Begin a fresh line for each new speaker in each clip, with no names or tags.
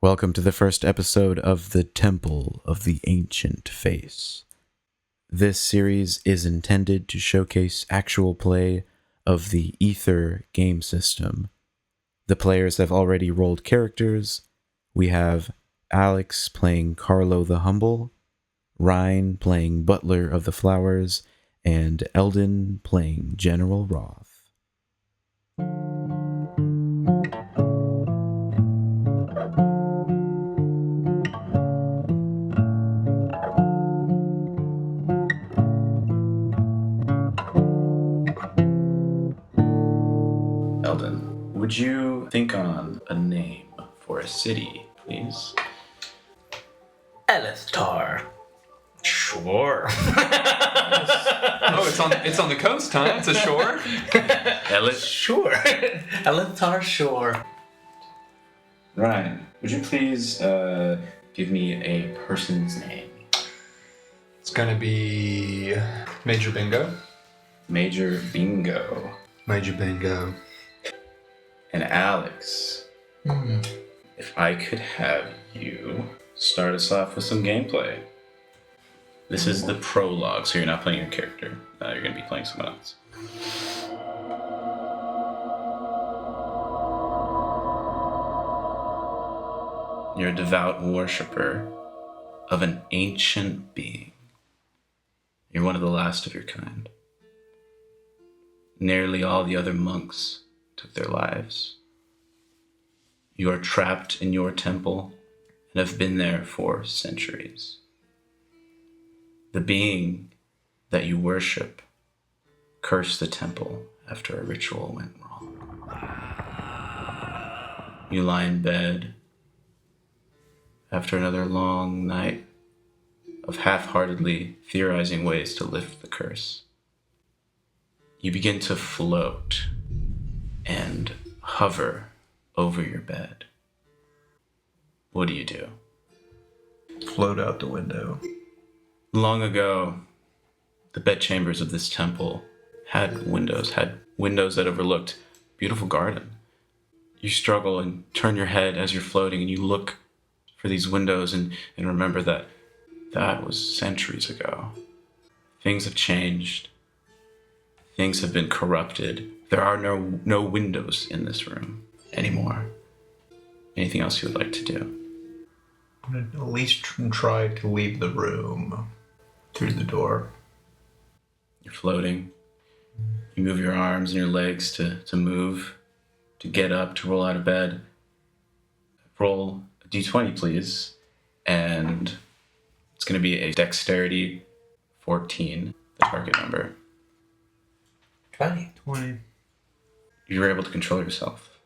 Welcome to the first episode of The Temple of the Ancient Face. This series is intended to showcase actual play of the Ether game system. The players have already rolled characters. We have Alex playing Carlo the Humble, Ryne playing Butler of the Flowers, and Eldon playing General Roth. Eldon, would you think on a name for a city, please?
Elithtar. Sure.
Oh, it's on the coast, huh? It's a shore.
Sure. Elithtar, sure.
Ryne, would you please give me a person's name?
It's gonna be Major Bingo.
Major Bingo.
Major Bingo.
And Alex, if I could have you start us off with some gameplay. This is the prologue, so you're not playing your character. You're going to be playing someone else. You're a devout worshiper of an ancient being. You're one of the last of your kind. Nearly all the other monks took their lives. You are trapped in your temple and have been there for centuries. The being that you worship cursed the temple after a ritual went wrong. You lie in bed after another long night of half-heartedly theorizing ways to lift the curse. You begin to float and hover over your bed. What do?
Float out the window.
Long ago, the bedchambers of this temple had windows that overlooked a beautiful garden. You struggle and turn your head as you're floating, and you look for these windows and remember that was centuries ago. Things have changed. Things have been corrupted. There are no windows in this room anymore. Anything else you would like to do?
I'm going to at least try to leave the room through the door.
You're floating. You move your arms and your legs to move, to get up, to roll out of bed. Roll a d20, please. And it's going to be a dexterity 14, the target number.
20.
You're able to control yourself.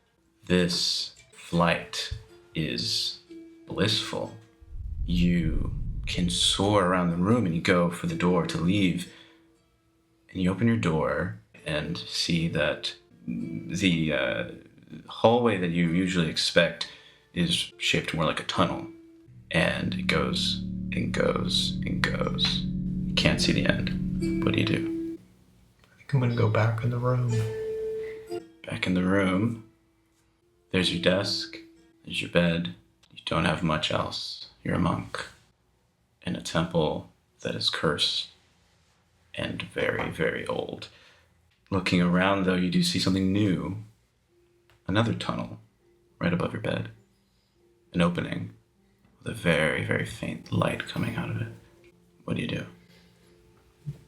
This flight is blissful. You can soar around the room and you go for the door to leave. And you open your door and see that the hallway that you usually expect is shaped more like a tunnel. And it goes and goes and goes. You can't see the end. What do?
I think I'm going to go back in the room.
Back in the room, there's your desk, there's your bed. You don't have much else. You're a monk in a temple that is cursed and very, very old. Looking around, though, you do see something new. Another tunnel right above your bed. An opening with a very, very faint light coming out of it. What do?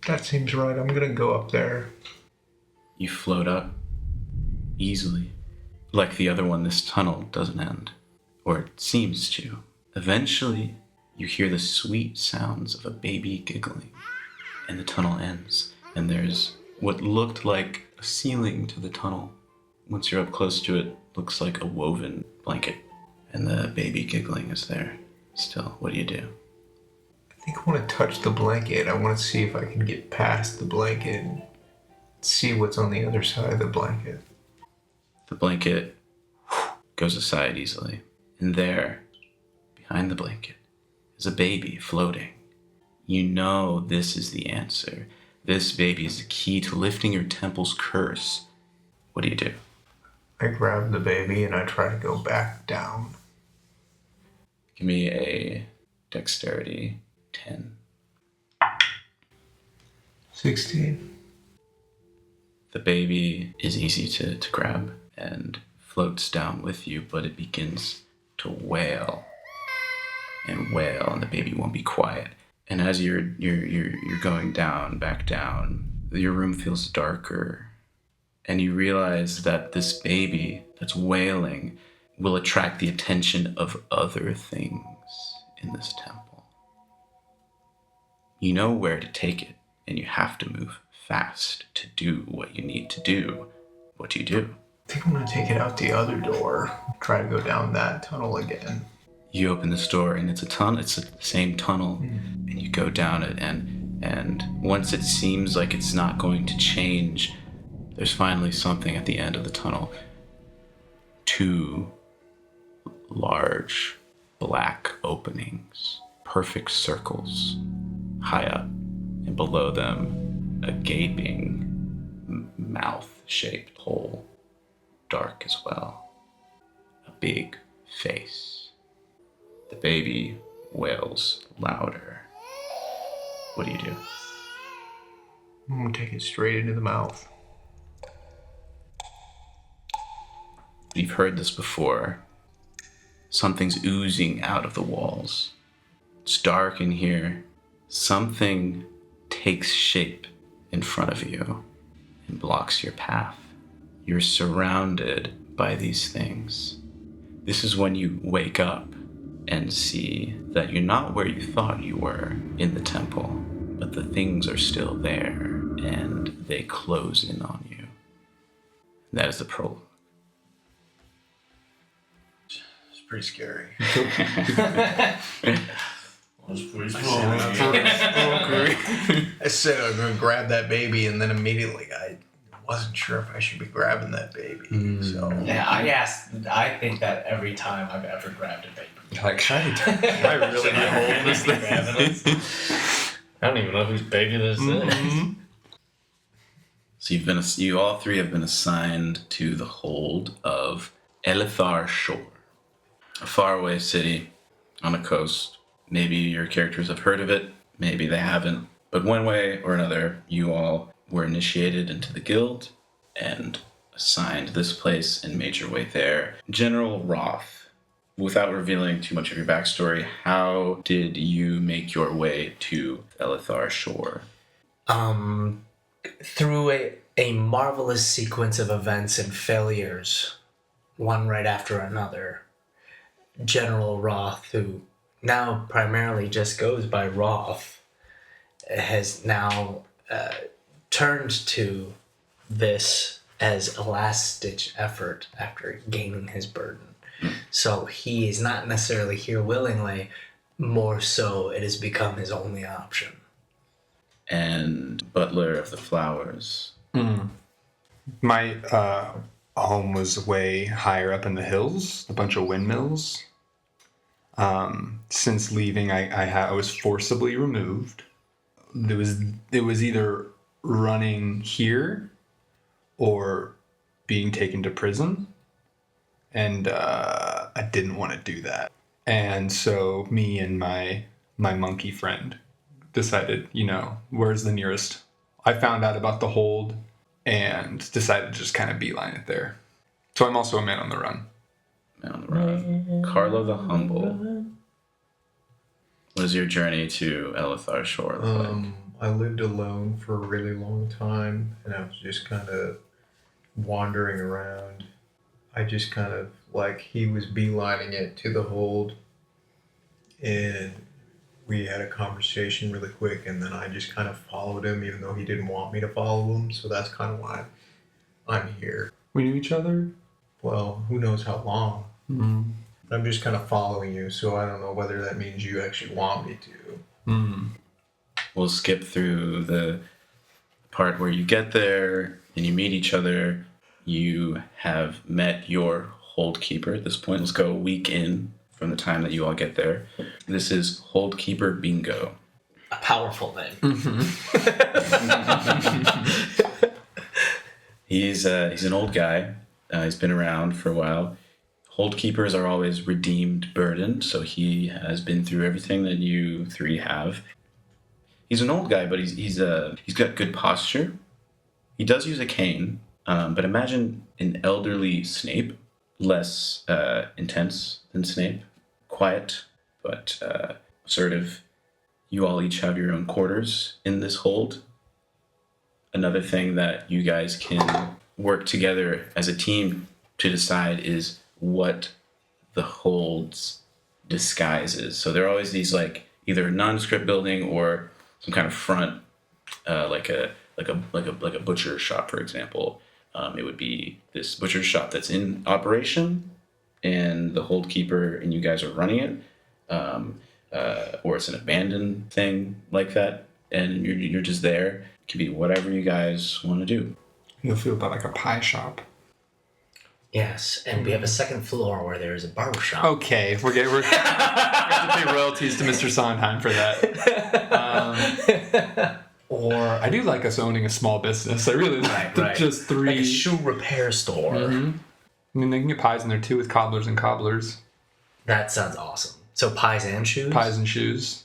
That seems right. I'm going to go up there.
You float up easily. Like the other one, this tunnel doesn't end. Or it seems to. Eventually, you hear the sweet sounds of a baby giggling. And the tunnel ends. And there's what looked like a ceiling to the tunnel. Once you're up close to it, looks like a woven blanket. And the baby giggling is there still. What do?
I think I want to touch the blanket. I want to see if I can get past the blanket and see what's on the other side of the blanket.
The blanket goes aside easily. And there, behind the blanket, is a baby floating. You know this is the answer. This baby is the key to lifting your temple's curse. What do?
I grab the baby and I try to go back down.
Give me a dexterity 10.
16.
The baby is easy to grab and floats down with you, but it begins to wail and wail, and the baby won't be quiet. And as you're going down, back down, your room feels darker, and you realize that this baby that's wailing will attract the attention of other things in this temple. You know where to take it, and you have to move fast to do what you need to do. What do you do?
I think I'm going to take it out the other door. Try to go down that tunnel again.
You open this door, and it's a tunnel. It's the same tunnel, and you go down it, and once it seems like it's not going to change, there's finally something at the end of the tunnel. 2 large black openings, perfect circles, high up, and below them a gaping mouth-shaped hole, dark as well. A big face. The baby wails louder. What do you do?
I'm going to take it straight into the mouth.
You've heard this before. Something's oozing out of the walls. It's dark in here. Something takes shape in front of you and blocks your path. You're surrounded by these things. This is when you wake up and see that you're not where you thought you were in the temple, but the things are still there and they close in on you. That is the prologue.
It's pretty scary. I said I was going to grab that baby, and then immediately I wasn't sure if I should be grabbing that baby. So
Yeah, I think that every time I've ever grabbed a baby.
Like, can I really hold this thing?
I don't even know whose baby this is.
So you all three have been assigned to the hold of Elithar Shore, a faraway city on a coast. Maybe your characters have heard of it, maybe they haven't. But one way or another, you all were initiated into the guild and assigned this place and made your way there. General Roth, without revealing too much of your backstory, how did you make your way to Elithar Shore?
Through a marvelous sequence of events and failures, one right after another, General Roth, who now primarily just goes by Roth, has now turned to this as a last-ditch effort after gaining his burden. So he is not necessarily here willingly, more so it has become his only option.
And Butler of the Flowers.
My home was way higher up in the hills, a bunch of windmills. Since leaving, I was forcibly removed. It was either running here or being taken to prison, and I didn't want to do that. And so me and my monkey friend decided, where's the nearest? I found out about the hold and decided to just kind of beeline it there. So I'm also a man on the run.
Man on the run. Carlo the Humble. What is your journey to Elithar Shore look like?
I lived alone for a really long time, and I was just kind of wandering around. I just kind of, he was beelining it to the hold, and we had a conversation really quick, and then I just kind of followed him, even though he didn't want me to follow him, so that's kind of why I'm here.
We knew each other?
Well, who knows how long.
Mm-hmm.
I'm just kind of following you, so I don't know whether that means you actually want me to.
Mm.
We'll skip through the part where you get there and you meet each other. You have met your hold keeper at this point. Let's go a week in from the time that you all get there. This is Hold Keeper Bingo.
A powerful name.
He's an old guy. He's been around for a while. Hold keepers are always redeemed burdened, so he has been through everything that you three have. He's an old guy, but he's got good posture. He does use a cane, but imagine an elderly Snape, less intense than Snape, quiet, but assertive. You all each have your own quarters in this hold. Another thing that you guys can work together as a team to decide is what the hold's disguise is. So there are always these like either a nondescript building or some kind of front, like a butcher shop, for example. It would be this butcher shop that's in operation, and the hold keeper and you guys are running it, or it's an abandoned thing like that, and you're just there. It could be whatever you guys want to do.
You'll feel about like a pie shop.
Yes, and we have a second floor where there is a barber shop.
Okay, we're going to pay royalties to Mr. Sondheim for that. Or I do like us owning a small business. I really like just three.
Like a shoe repair store.
Mm-hmm. I mean, they can get pies in there too with cobblers and cobblers.
That sounds awesome. So pies and shoes?
Pies and shoes.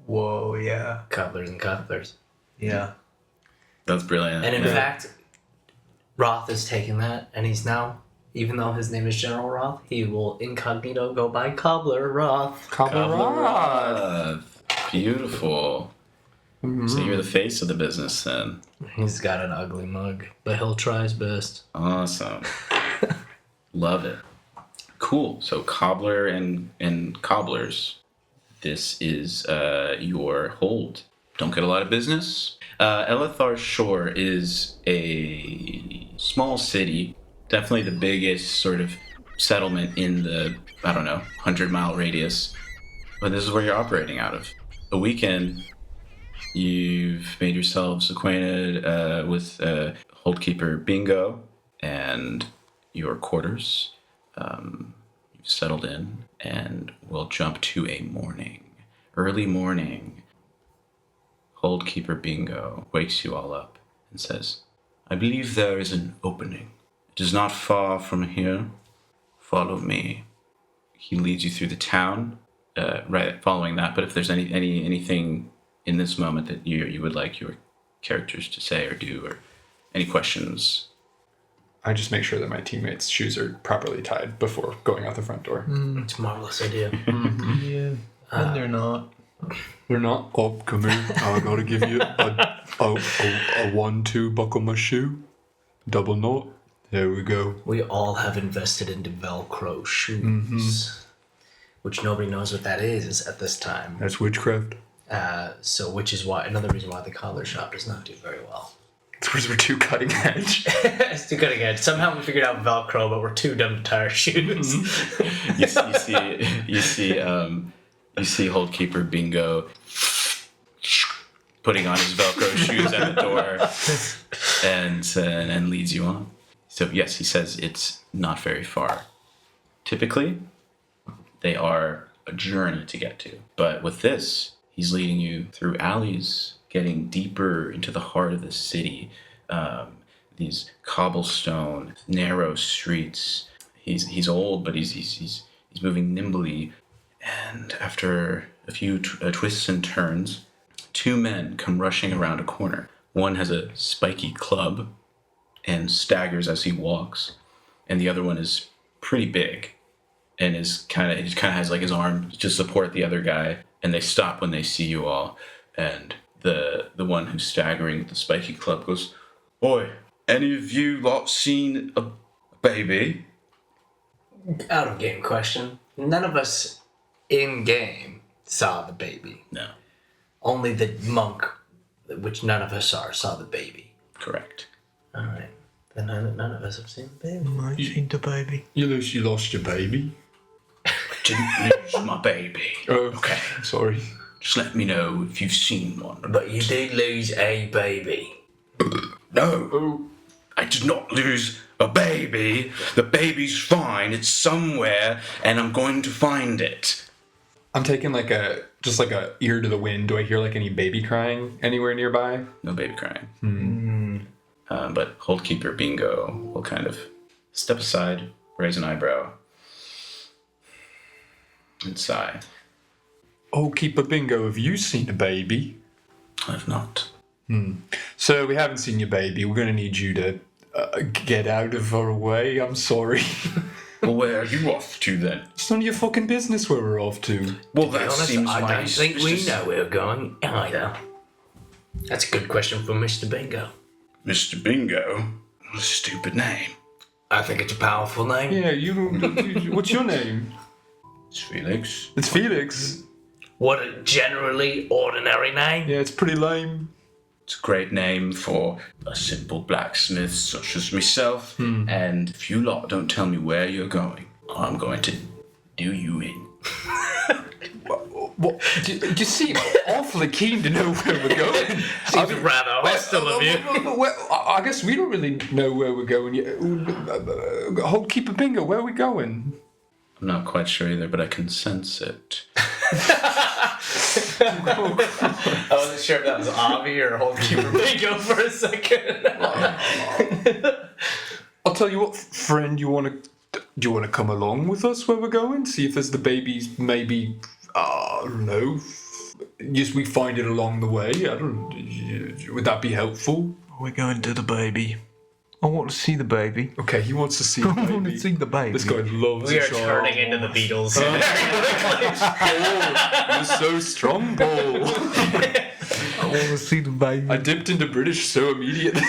Whoa, yeah.
Cobblers and cobblers.
Yeah.
That's brilliant.
And in fact, Roth is taking that, and he's now, even though his name is General Roth, he will incognito go by Cobbler Roth.
Cobbler Roth.
Beautiful. Mm-hmm. So you're the face of the business then.
He's got an ugly mug, but he'll try his best.
Awesome. Love it. Cool. So cobbler and cobblers. This is your hold. Don't get a lot of business. Elithar Shore is a small city. Definitely the biggest sort of settlement in the, 100-mile radius. But this is where you're operating out of. A weekend, you've made yourselves acquainted with Holdkeeper Bingo and your quarters. You've settled in, and we'll jump to a morning. Early morning. Holdkeeper Bingo wakes you all up and says, I believe there is an opening. It is not far from here. Follow me. He leads you through the town, right following that, but if there's anything in this moment that you would like your characters to say or do, or any questions.
I just make sure that my teammates' shoes are properly tied before going out the front door.
It's a marvelous idea.
Yeah. And they're not.
They're not. Oh, come here. I gotta give you a 1-2 buckle my shoe. Double knot. There we go.
We all have invested into Velcro shoes, which nobody knows what that is at this time.
That's witchcraft.
So which is why another reason why the collar shop does not do very well.
It's because we're too cutting edge.
It's too cutting edge. Somehow we figured out Velcro, but we're too dumb to tie our shoes.
You see Holdkeeper Bingo putting on his Velcro shoes at the door and leads you on. So yes, he says it's not very far. Typically, they are a journey to get to. But with this, he's leading you through alleys, getting deeper into the heart of the city. These cobblestone, narrow streets. He's old, but he's moving nimbly. And after a few twists and turns, two men come rushing around a corner. One has a spiky club and staggers as he walks, and the other one is pretty big and he just kind of has like his arm to support the other guy. And they stop when they see you all, and the one who's staggering with the spiky club goes, "Oi, any of you lot seen a baby?"
Out of game question. None of us in game saw the baby.
No.
Only the monk, which none of us saw the baby.
Correct.
All right. Then none of us have seen the baby.
I seen the baby.
You lost your baby.
Didn't lose my baby.
Oh,
Okay.
Sorry.
Just let me know if you've seen one.
But you did lose a baby.
No. I did not lose a baby. The baby's fine. It's somewhere, and I'm going to find it.
I'm taking like a ear to the wind. Do I hear like any baby crying anywhere nearby?
No baby crying. But Holdkeeper Bingo will kind of step aside, raise an eyebrow. and sigh.
Oh, Keeper Bingo, have you seen a baby?
I have not.
So we haven't seen your baby. We're going to need you to get out of our way. I'm sorry.
Well, where are you off to then?
It's none of your fucking business where we're off to.
Well,
To be
that
honest,
seems
I don't
nice.
think
It's
we
just-
know where we're going either. That's a good question for Mr. Bingo.
Mr. Bingo? What a stupid name.
I think it's a powerful name.
Yeah, what's your name?
It's Felix.
It's Felix.
What a generally ordinary name.
Yeah, it's pretty lame.
It's a great name for a simple blacksmith such as myself. And if you lot don't tell me where you're going, I'm going to do you in.
What? You seem awfully keen to know where we're going.
Seems rather hostile of you.
Well, I guess we don't really know where we're going yet. Hold Keeper Bingo, where are we going?
I'm not quite sure either, but I can sense it.
I wasn't sure if that was Avi or Hold Keeper Bingo for a second.
I'll tell you what, friend, do you want to come along with us where we're going? See if there's the babies, maybe, I don't know, just we find it along the way. Would that be helpful?
We're going to the baby. I want to see the baby.
Okay, he wants to see the
I want to
baby.
see the baby.
This guy loves
We
a
are
child.
turning into the Beatles.
Paul, you're so strong, Paul.
I want to see the baby.
I dipped into British so immediately.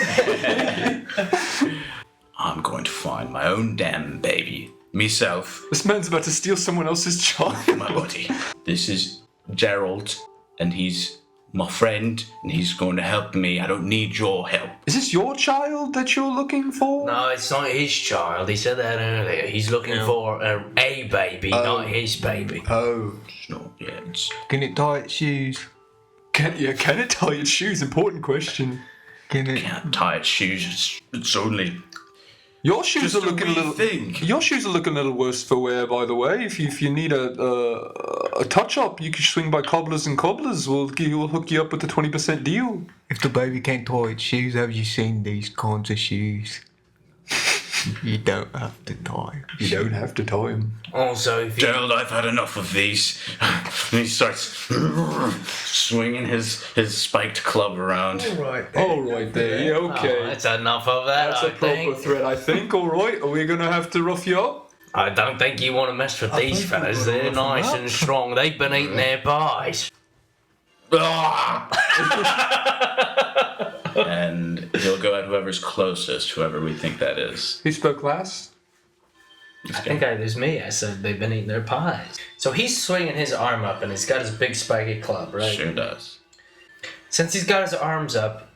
I'm going to find my own damn baby. Myself,
This man's about to steal someone else's child.
my buddy. This is Gerald, and he's my friend, and he's going to help me. I don't need your help.
Is this your child that you're looking for?
No, it's not his child. He said that earlier. He's looking for a baby, not his baby.
Oh.
It's not yet.
Can it tie its shoes?
Can it tie its shoes? Important question.
Can it?
Can't tie its shoes. It's only
Your shoes
just
are looking a
wee
little.
thing.
Your shoes are looking a little worse for wear, by the way. If you need a touch up, you can swing by Cobblers and Cobblers. We'll hook you up with a 20% deal.
If the baby can't tie its shoes, have you seen these kinds of shoes? You don't have to tie.
You don't have to tie him.
Also, if you
Gerald, I've had enough of these. And he starts swinging his spiked club around.
Right.
All right there. Yeah, okay.
that's enough of that.
That's
I
a proper
think.
threat, I think. All right. Are we gonna have to rough you up?
I don't think you want to mess with these
think we're
fellas.
gonna
They're
rough 'em
nice
up.
and strong. They've been eating their pies.
Ah! And he'll go at whoever's closest, whoever we think that is.
Who spoke last?
I think it was me. I said they've been eating their pies. So he's swinging his arm up and he's got his big spiky club, right?
Sure does.
Since he's got his arms up,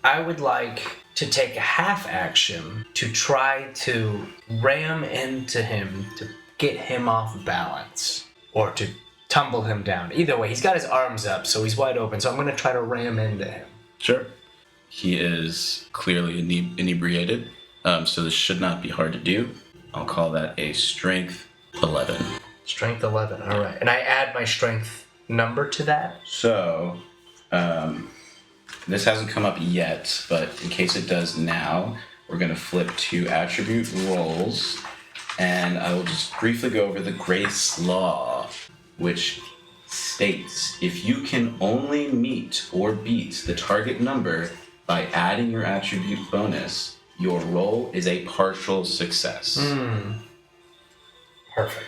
I would like to take a half action to try to ram into him to get him off balance or to tumble him down. Either way, he's got his arms up, so he's wide open. So I'm going to try to ram into him.
Sure. He is clearly inebriated, so this should not be hard to do. I'll call that a strength 11.
Strength 11. All right. And I add my strength number to that.
So, this hasn't come up yet, but in case it does now, we're going to flip to attribute rolls, and I will just briefly go over the Grace Law, which states if you can only meet or beat the target number by adding your attribute bonus, your roll is a partial success.
Perfect.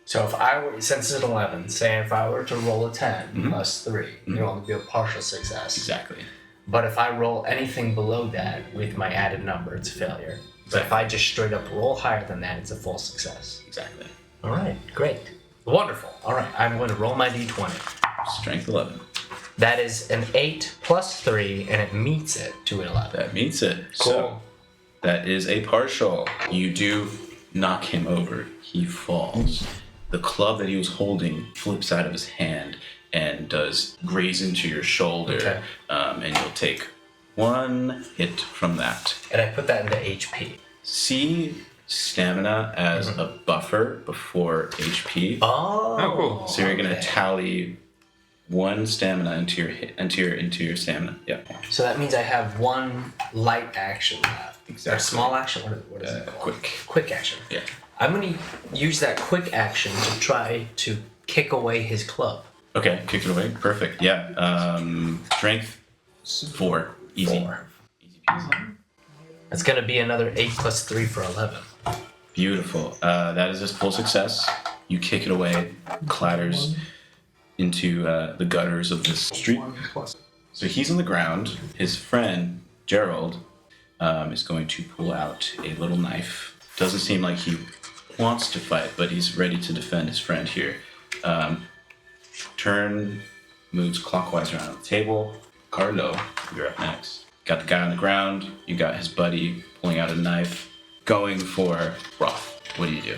So if I were, since it's an 11, say if I were to roll a 10 plus 3, it'll only be a partial success.
Exactly.
But if I roll anything below that with my added number, it's a failure. But if I just straight up roll higher than that, it's a full success.
Exactly.
All right, great. Wonderful. All right, I'm going to roll my d20.
Strength 11.
That is an 8 plus 3, and it meets it to an 11.
That meets it.
Cool.
So, that is a partial. You do knock him over. He falls. The club that he was holding flips out of his hand and does graze into your shoulder.
Okay.
And you'll take 1 hit from that.
And I put that into HP.
See stamina as a buffer before HP.
Oh,
cool.
So you're gonna tally 1 stamina into your stamina. Yeah.
So that means I have 1 light action left.
Exactly.
Or small action? What is it called?
Quick.
Quick action.
Yeah.
I'm gonna use that quick action to try to kick away his club.
Okay, kick it away. Perfect. Yeah. Strength 4. Easy.
4.
Easy peasy.
That's gonna be another 8 plus 3 for 11.
Beautiful. That is a full success. You kick it away, clatters into the gutters of this street. So he's on the ground. His friend, Gerald, is going to pull out a little knife. Doesn't seem like he wants to fight, but he's ready to defend his friend here. Turn moves clockwise around the table. Carlo, you're up next. Got the guy on the ground. You got his buddy pulling out a knife, going for Roth. What do you do?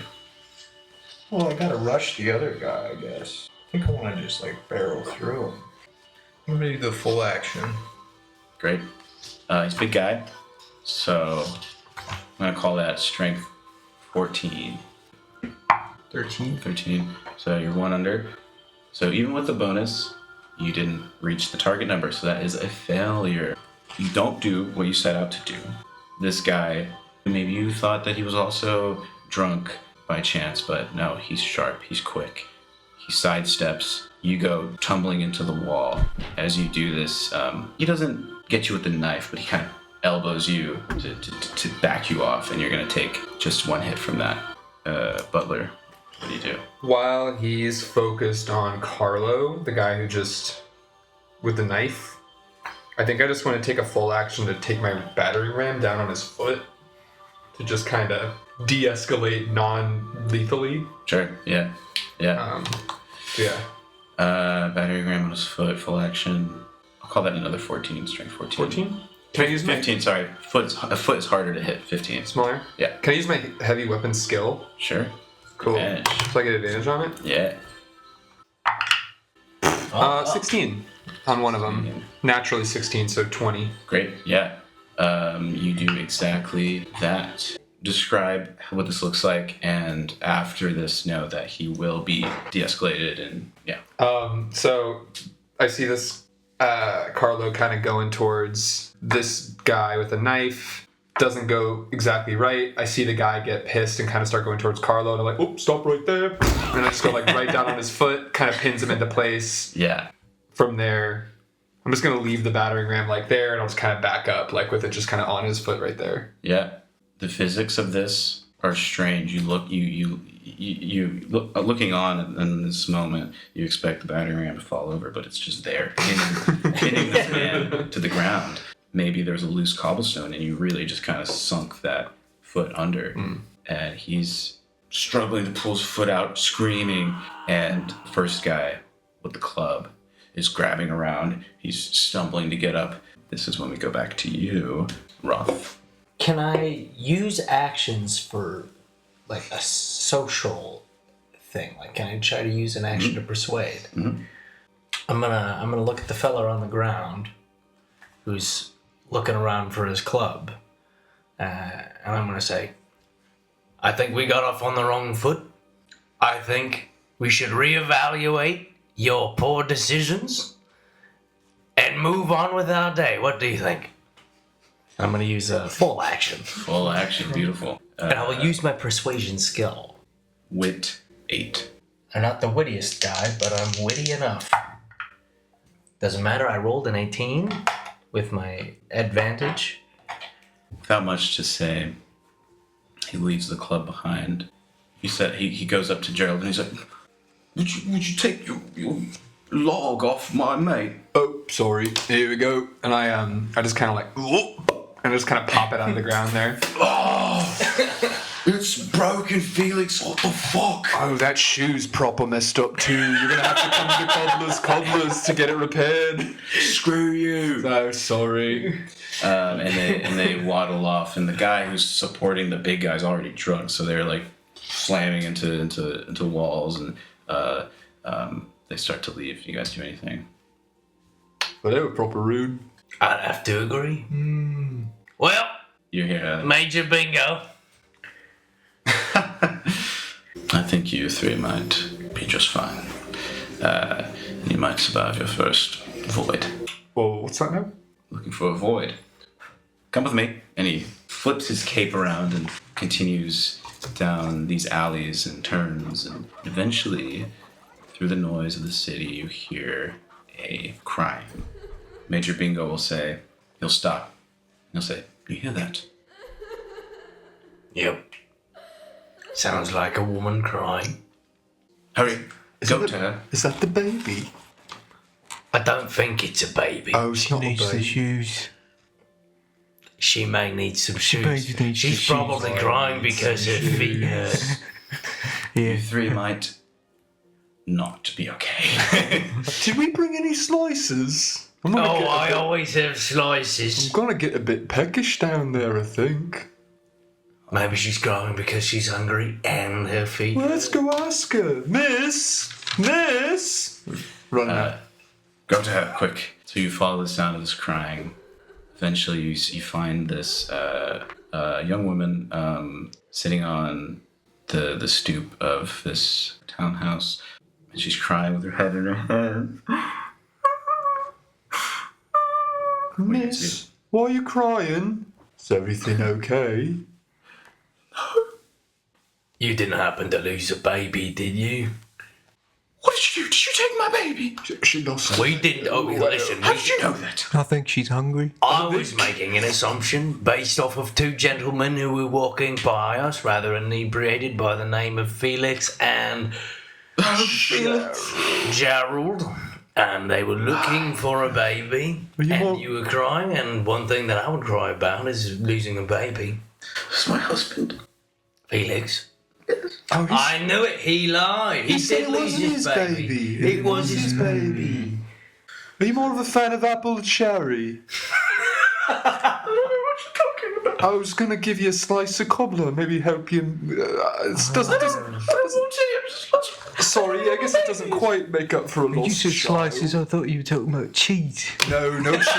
Well, I gotta rush the other guy, I guess. I think I want to just like barrel through him. I'm gonna do the full action.
Great. He's a big guy, so I'm gonna call that strength 14.
13.
13. So you're 1 under. So even with the bonus, you didn't reach the target number, so that is a failure. You don't do what you set out to do. This guy, maybe you thought that he was also drunk by chance, but no, he's sharp, he's quick. He sidesteps. You go tumbling into the wall. As you do this, he doesn't get you with the knife, but he kind of elbows you to back you off, and you're gonna take just 1 hit from that. Butler, what do you do?
While he's focused on Carlo, the guy who just with the knife, I think I just want to take a full action to take my battering ram down on his foot to just kind of de-escalate non-lethally.
Sure, yeah.
Yeah.
Battery ram on his foot, full action. I'll call that another 14, strength 14.
14? Can I use my
15, sorry. A foot is harder to hit, 15.
smaller?
Yeah.
Can I use my heavy weapon skill?
Sure.
Cool.
Advantage.
So I get advantage on it?
Yeah.
16 on one of them. Naturally 16, so 20.
Great, yeah. You do exactly that. Describe what this looks like, and after this, know that he will be de-escalated, and yeah.
So I see this Carlo kind of going towards this guy with a knife. Doesn't go exactly right. I see the guy get pissed and kind of start going towards Carlo, and I'm like, oh, stop right there. And I just go like right down on his foot, kind of pins him into place.
Yeah.
From there, I'm just going to leave the battering ram like there, and I'll just kind of back up, like with it just kind of on his foot right there.
Yeah. The physics of this are strange. You look, looking on in this moment, you expect the battering ram to fall over, but it's just there, pinning this man to the ground. Maybe there's a loose cobblestone, and you really just kind of sunk that foot under, and he's struggling to pull his foot out, screaming, and the first guy with the club is grabbing around. He's stumbling to get up. This is when we go back to you, Roth.
Can I use actions for like a social thing? Like, can I try to use an action to persuade?
Mm-hmm.
I'm gonna look at the fella on the ground who's looking around for his club, and I'm gonna say, I think we got off on the wrong foot. I think we should reevaluate your poor decisions and move on with our day. What do you think? I'm going to use a full action.
Full action, beautiful.
And I will use my persuasion skill.
Wit 8.
I'm not the wittiest guy, but I'm witty enough. Doesn't matter, I rolled an 18 with my advantage.
Without much to say, he leaves the club behind. He said he goes up to Gerald and he's like, Would you take your log off my mate?
Oh, sorry. Here we go. And I just kind of like, whoop, and just kind of pop it out of the ground there.
Oh, it's broken, Felix. What the fuck?
Oh, that shoe's proper messed up too. You're gonna have to come to Cobbler's to get it repaired.
Screw you.
So sorry.
And they waddle off, and the guy who's supporting the big guy's already drunk, so they're like slamming into walls, and they start to leave. You guys do anything?
But they were proper rude.
I'd have to agree. Well,
You hear?
Major Bingo.
I think you three might be just fine. You might survive your first void.
Well, what's that now?
Looking for a void. Come with me. And he flips his cape around and continues down these alleys and turns, and eventually, through the noise of the city, you hear a crying. Major Bingo will say, he'll stop. He'll say, you hear that?
Yep. Sounds like a woman crying.
Hurry, go to her.
Is that the baby?
I don't think it's a baby.
Oh, it's not a
Needs the
baby.
shoes.
She may need some shoes.
Baby needs
She's
the
probably
shoes.
crying because her feet hurt.
Yeah.
You three might not be okay.
Did we bring any slices? I'm gonna
Oh,
get a
I
bit-
always have
I'm
slices.
gonna get a bit peckish down there, I think.
Maybe she's crying because she's hungry and her feet
Well, let's go ask her. Miss! Run out.
Go to her, quick. So you follow the sound of this crying. Eventually, you find this young woman sitting on the stoop of this townhouse, and she's crying with her head in her hands.
Miss, why are you crying? Is everything okay?
You didn't happen to lose a baby, did you?
What did you do? Did you take my baby?
She lost.
We didn't. Oh, listen.
How did you know that?
I think she's hungry.
I was making an assumption based off of two gentlemen who were walking by us, rather inebriated, by the name of Felix and Gerald. And they were looking for a baby, and you were crying. And one thing that I would cry about is losing a baby.
It's my husband.
Felix.
Oh,
I knew it. He lied. He
said
did
it
lose
wasn't
his
his
baby.
baby.
It was his baby.
Are you more of a fan of apple or cherry? I was gonna give you a slice of cobbler, maybe help you. Sorry, I guess it doesn't quite make up for a lost
You said
child.
slices, I thought you were talking about cheese.
No cheeses.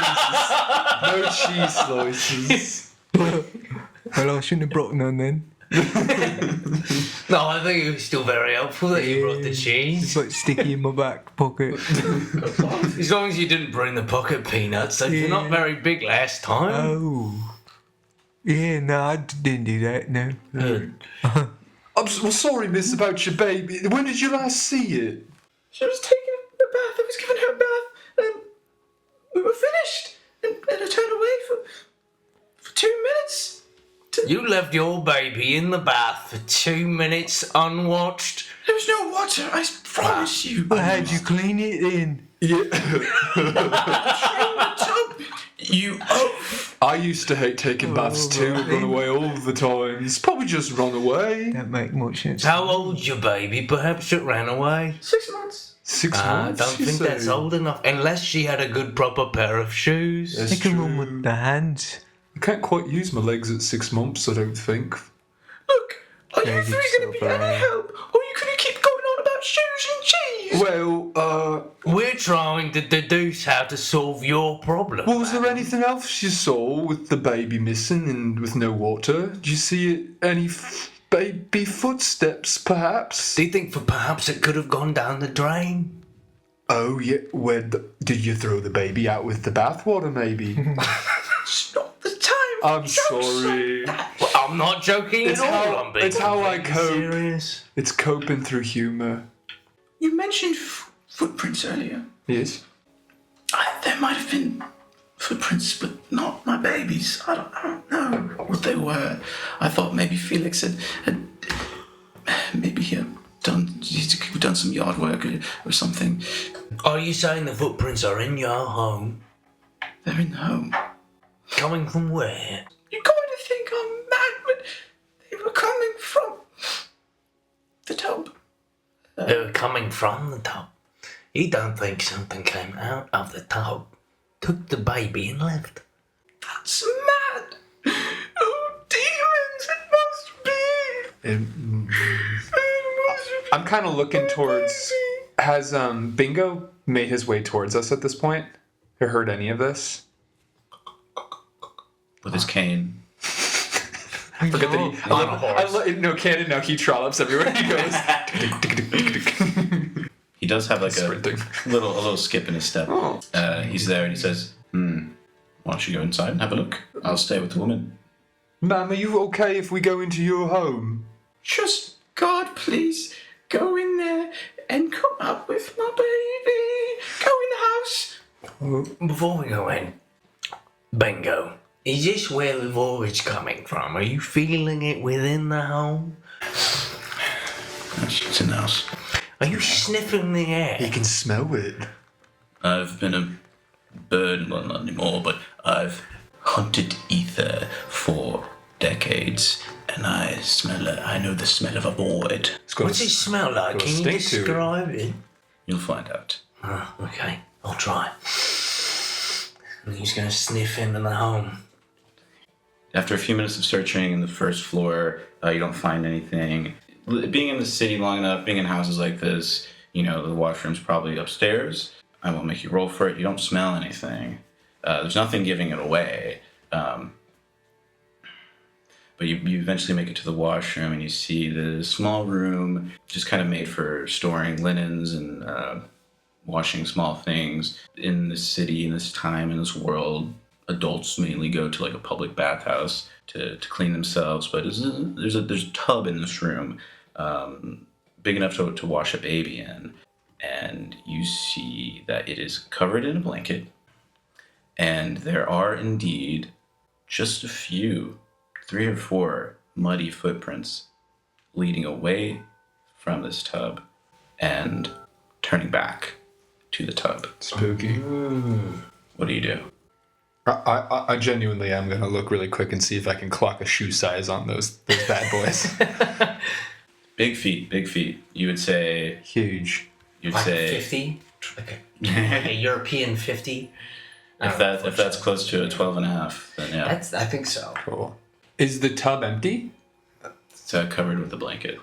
No cheese slices.
Well, I shouldn't have brought none then.
No, I think it was still very helpful that you brought the
It's
cheese.
like sticky in my back pocket.
As long as you didn't bring the pocket peanuts, they're not very big last time.
Oh. Yeah, no, I didn't do that, no.
Well, sorry, miss, about your baby. When did you last see it?
She was taking a bath. I was giving her a bath, and we were finished. And I turned away for 2 minutes.
You left your baby in the bath for 2 minutes unwatched.
There was no water, I promise you.
Well, how'd you clean it then?
Tub. You oaf.
I used to hate taking baths too and run away all the time. It's probably just run away.
That make much sense.
How old's your baby? Perhaps it ran away.
6 months.
6
I
months.
don't
you
think
say?
that's old enough. Unless she had a good proper pair of shoes.
That's
They can run
true.
with the hands.
I can't quite use my legs at 6 months, I don't think.
Look, are you
Maybe
three going to be
silver
any
ale.
help? Or are you going to keep going on about shoes and cheese?
Well,
We're trying to deduce how to solve your problem.
was there anything else you saw with the baby missing and with no water? Did you see any baby footsteps, perhaps?
Do you think perhaps it could have gone down the drain?
Oh, yeah. Did you throw the baby out with the bathwater, maybe?
It's not the time.
I'm sorry.
Well, I'm not joking
It's
at all.
how-
I'm being
it's how I
completely
cope.
serious.
It's coping through humour.
You mentioned footprints earlier.
Yes?
There might have been footprints, but not my baby's. I don't know what they were. I thought maybe Felix had maybe he'd done some yard work or something.
Are you saying the footprints are in your home?
They're in the home.
Coming from where?
You're going to think I'm mad, but they were coming from the tub.
They were coming from the tub. You don't think something came out of the tub, took the baby and left?
That's mad. Oh, demons! It must be.
I'm kind of looking towards... Has Bingo made his way towards us at this point? Or heard any of this?
With his cane.
I forget that he...
On a horse.
No, Cannon now, he trollops everywhere he goes.
He does have like
Sprinting.
a little skip in his step. He's there and he says, why don't you go inside and have a look? I'll stay with the woman.
Ma'am, are you okay if we go into your home?
Just, God, please, go in there and come up with my baby. Go in the house.
Before we go in, Bingo, is this where the void's coming from? Are you feeling it within the home?
It's in the house.
Are you sniffing the air?
You can smell it.
I've been a bird, well, not anymore, but I've hunted ether for decades, and I smell it. I know the smell of a void.
What's it smell like?
got a
Can you
stink to it.
describe it?
You'll find out.
Oh, okay, I'll try. And he's gonna sniff into the home.
After a few minutes of searching in the first floor, you don't find anything. Being in the city long enough, being in houses like this, the washroom's probably upstairs. I won't make you roll for it. You don't smell anything. There's nothing giving it away. But you eventually make it to the washroom and you see the small room just kind of made for storing linens and washing small things. In this city, in this time, in this world, adults mainly go to like a public bathhouse to clean themselves, but there's a tub in this room big enough to wash a baby in, and you see that it is covered in a blanket, and there are indeed just a few, 3 or 4 muddy footprints leading away from this tub and turning back to the tub.
Spooky.
What do you do?
I genuinely am going to look really quick and see if I can clock a shoe size on those bad boys.
Big feet. You would say...
Huge.
You'd
Like
say...
50? Like a European 50?
If that's close to a 12 and a half, then yeah.
I think so.
Cool. Is the tub empty?
It's covered with a blanket.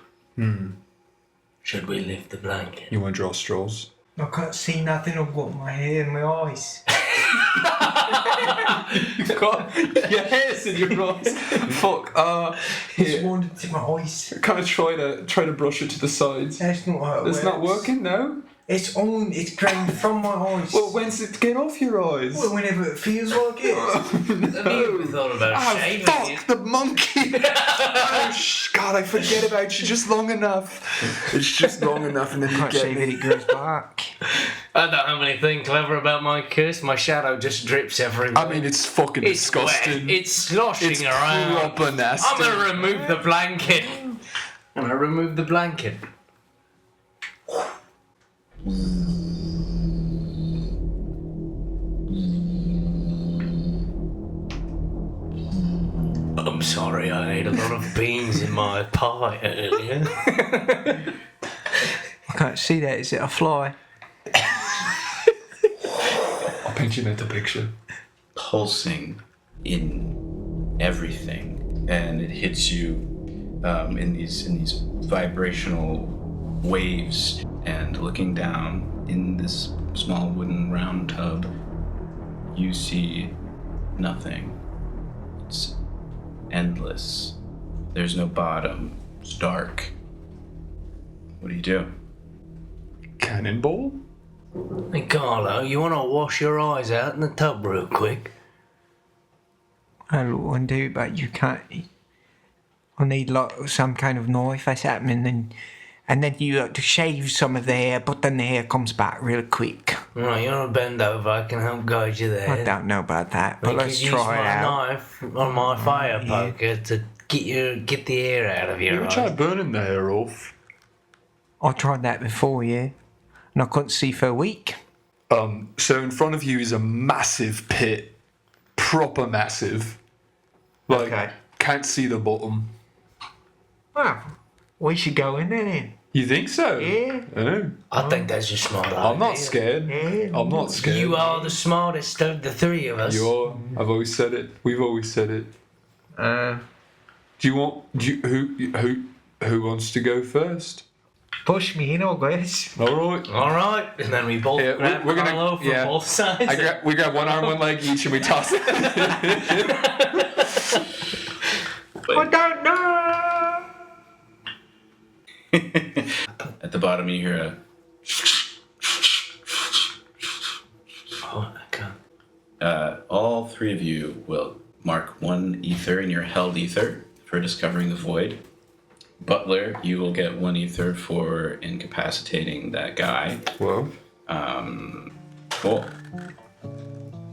Should we lift the blanket?
You want to draw straws?
I can't see nothing. I've got my hair in my eyes.
You've got your hair's in your eyes. Fuck.
It's wandered to my eyes.
Kind of try to brush it to the sides.
That's not how it
It's
works.
not working, no?
It's on. It's drained from my eyes.
Well, when's it get off your eyes?
Well, whenever it feels like it.
Have you ever thought about shaving
fuck
it?
the monkey! God, I forget about you just long enough. It's just long enough, and then you
Can't
get
see that
me.
it grows back.
I don't have anything clever about my curse. My shadow just drips everywhere.
I mean, it's fucking
it's
disgusting.
wet. It's sloshing
It's
around.
proper nasty.
I'm gonna remove the blanket. I'm sorry, I ate a lot of beans in my pie earlier.
I can't see that. Is it a fly?
I'll paint you into a picture.
Pulsing in everything, and it hits you in these vibrational waves. And looking down in this small wooden round tub, you see nothing. It's endless. There's no bottom. It's dark. What do you do?
Cannonball?
Hey Carlo, you wanna wash your eyes out in the tub real quick?
I'll undo, but you can't. I need some kind of knife or something, and then you have to shave some of the hair, but then the hair comes back real quick.
Right, you wanna bend over, I can help guide you there.
I don't know about that, but
I
let's
could
try
use
it
my
out.
knife on my fire poker to get the air out of
You
your
ever try
eyes.
burning the hair off?
I tried that before, yeah, and I couldn't see for a week.
So in front of you is a massive pit. Proper massive. Like,
Okay.
can't see the bottom.
Well, we should go in there then.
You think so?
Yeah.
Oh.
I think that's a smart idea.
I'm not scared.
Yeah.
I'm not scared.
You are the smartest of the three of us.
You are. I've always said it. We've always said it. Who wants to go first?
Push me in, I guess.
All right.
Alright, and then we both
Yeah,
grab
we're gonna-
Carlo from
yeah.
both sides.
We grab one arm, one leg each, and we toss it.
I don't know.
At the bottom, you hear a.
Oh, I can't.
All 3 of you will mark 1 ether in your held ether for discovering the void. Butler, you will get 1 ether for incapacitating that guy.
Whoa.
Cool.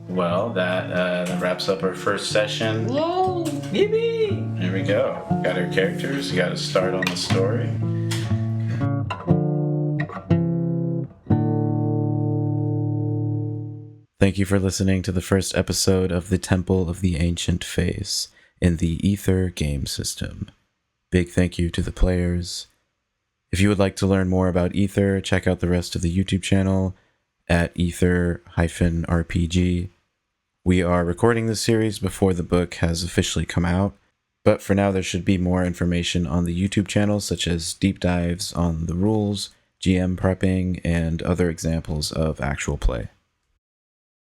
Well, that wraps up our first session.
Whoa! Yippee!
There we go. Got our characters. You got to start on the story. Thank you for listening to the first episode of the Temple of the Ancient Phase in the Ether game system. Big thank you to the players. If you would like to learn more about Ether, check out the rest of the YouTube channel at Ether-RPG. We are recording this series before the book has officially come out, but for now there should be more information on the YouTube channel, such as deep dives on the rules, GM prepping, and other examples of actual play.